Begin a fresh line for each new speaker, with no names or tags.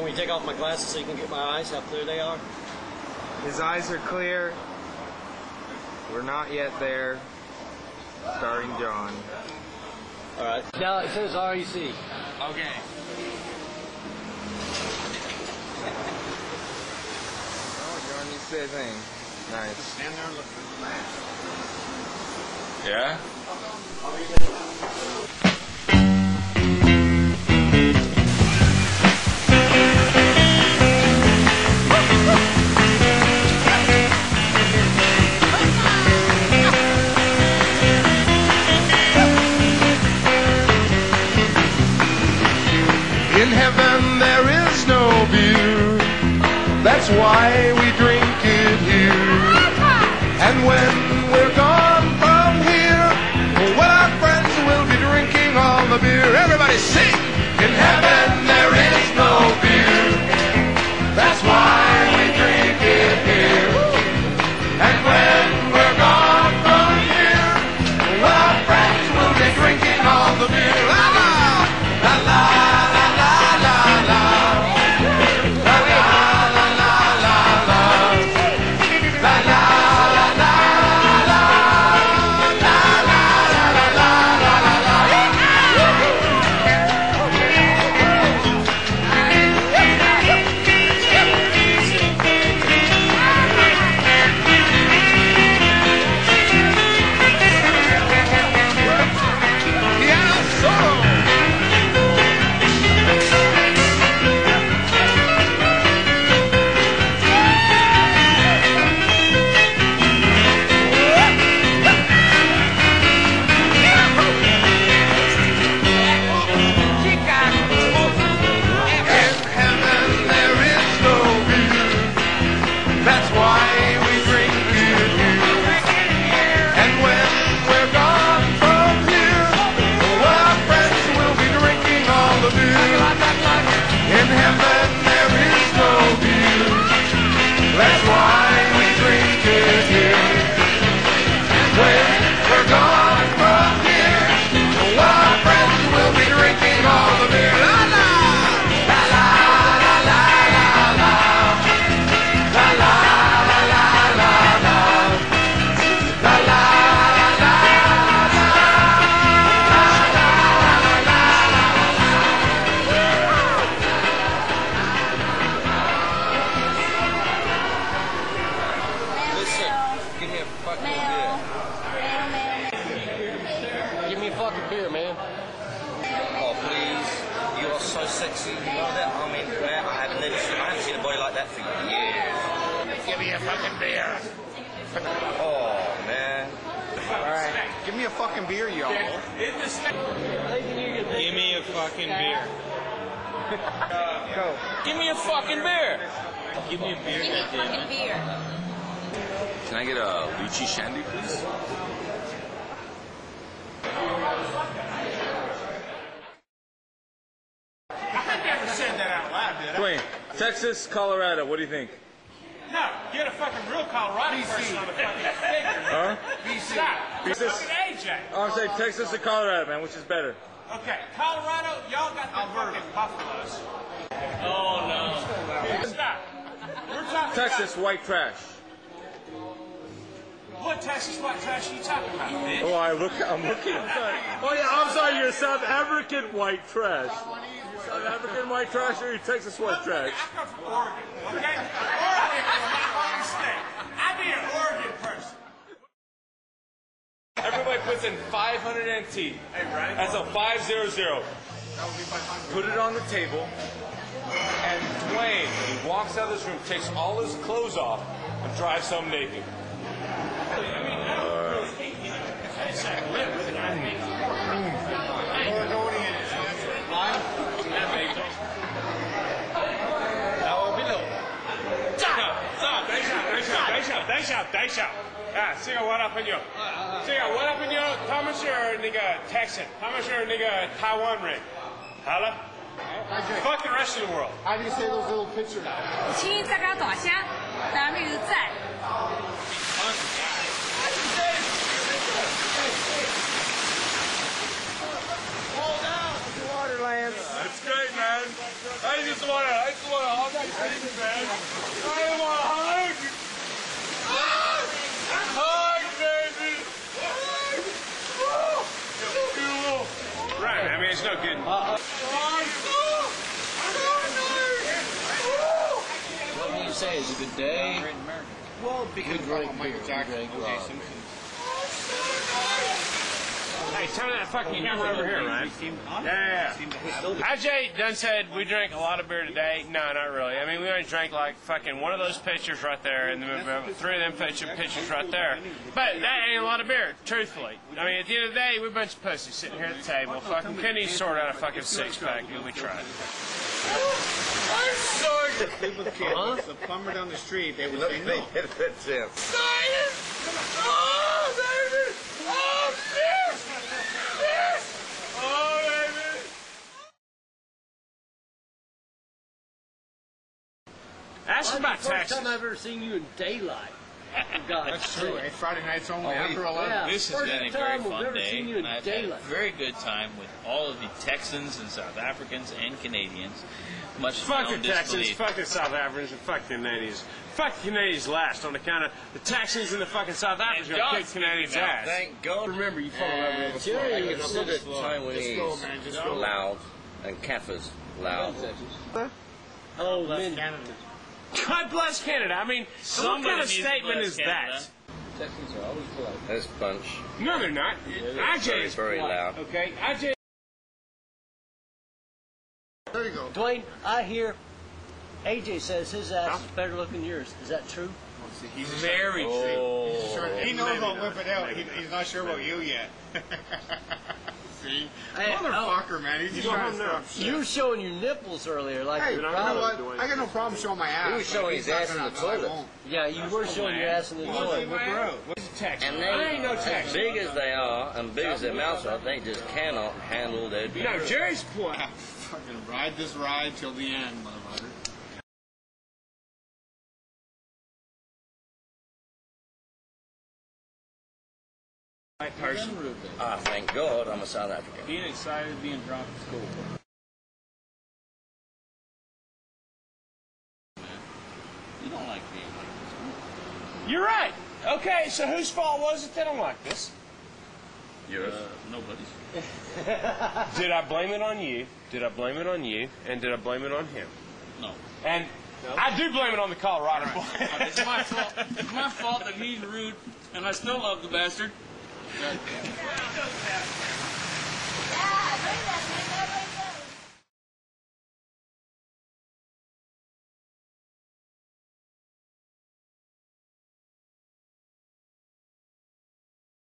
me to take off my glasses so you can get my eyes, how clear they are?
His eyes are clear. We're not yet there. Starring John.
Alright. Now it says REC.
Okay. Oh, John, you say a thing. Nice.
Stand there and look.
Yeah?
In heaven there is no beer, that's why we drink it here. And when we're gone from here, well, our friends will be drinking all the beer. Everybody sing! In heaven there is no beer, that's why we drink it here. And when we're gone from here, well, our friends will be drinking all the beer. La la! La la!
Sexy, you know that? I mean, I haven't seen a body like that for years.
Give me a fucking beer.
Oh, man.
Alright, give me a fucking beer, y'all.
Give me a fucking beer.
Go.
Give me a fucking beer. Give me a beer.
Give me a fucking beer.
Can I get a lychee shandy, please?
Dwayne, Texas, Colorado, what do you think?
No, get a fucking real Colorado person on the fucking figure.
Huh?
BC. Stop.
BC.
Fucking AJ.
Oh, I'm saying Texas or Colorado, man, which is better?
Okay, Colorado, y'all got the fucking buffaloes. Oh, no. Stop. We're talking
Texas,
about...
white trash.
What Texas white trash are you talking about, bitch?
Oh, I'm looking. Oh, yeah, I'm sorry, you're South African white trash. South African white trash or Texas white trash?
I come from Oregon, okay? Oregon is my home state. I be an Oregon person.
Everybody puts in 500 NT.
Hey, right?
That's a 500. Put it on the table. And Dwayne, when he walks out of this room, takes all his clothes off and drives home naked.
I mean, I don't really hate you. I just like live with it. I think. Taiwan ring. Holla. Fuck the rest of the world.
How do you say those little pictures?
请在这大声，咱们就在。
Waterlands.
That's great, man. I just want
Right, I mean, it's no good.
What do you say? Is it a good day?
Well, because Michael Jackson, O.J. Simpson.
Hey, turn that fucking camera over here, Ryan. Yeah. IJ done said we drank a lot of beer today. No, not really. I mean, we only drank like fucking one of those pitchers right there, and three of them pitchers right there. But that ain't a lot of beer, truthfully. I mean, at the end of the day, we're a bunch of pussies sitting here at the table. Fucking couldn't even sort out a fucking six-pack, and we tried.
I'm sorry. The plumber down the street, they would say no.
Oh, baby! Oh, shit! Oh, baby! Ask about
First
taxes.
time I've ever seen you in daylight. God,
That's true. It's Friday nights only after 11.
Yeah.
This has
First
been a
time
very
we've
fun
ever
day,
seen you in
and I've had a
daylight.
very good time with all of the Texans and South Africans and Canadians. Much to my
Fuck the
own
Texans,
disbelief.
fuck the South Africans, and fuck the Canadians. Fuck the Canadians last on account of the Texans and the fucking South Africans
And
gonna
God's
kick Canadians'
speaking
ass.
Thank God.
Remember, you follow that before.
I
Jerry,
consider
Just go,
Taiwanese
man. Just go.
loud and Kaffir's loud.
Oh, men.
Canada.
God bless Canada. I mean,
Somebody
what kind of
needs to
statement
bless
is
Canada.
that?
Texans are always polite.
This bunch,
No, they're not. IJ
very,
is
very
polite,
loud.
okay? IJ.
There you go.
Dwayne, I hear AJ says his ass is better looking than yours. Is that true?
See, he's just
Very true.
he's sure, he knows
Maybe
I'll
not.
whip it out.
Maybe
He's not sure about you yet. See?
Hey,
Motherfucker, man. He's just
Go
trying
home
to
now.
stop shit.
You were showing your nipples earlier, like
Hey,
you're
you
proud
know
of.
what? I got no problem showing my ass.
He was showing
but
his
he's not
ass in
gonna-
the
I
toilet.
won't.
Yeah, you were showing your ass in the toilet.
Whip her out. What's a Texan?
And
I ain't no
they, as
Texan.
big as they are, and big as their mouths are, they just cannot handle their
You know, Jerry's polite.
Fucking ride this ride till the end, motherfucker.
person.
Ah, thank God I'm a South African.
Being excited, being drunk is cool. You don't like being like this.
You're right. Okay, so whose fault was it that I'm like this?
Yours.
Nobody's.
Did I blame it on you? Did I blame it on you? And did I blame it on him?
No.
And I do blame it on the Colorado boy.
It's my fault. It's my fault that he's rude, and I still love the bastard.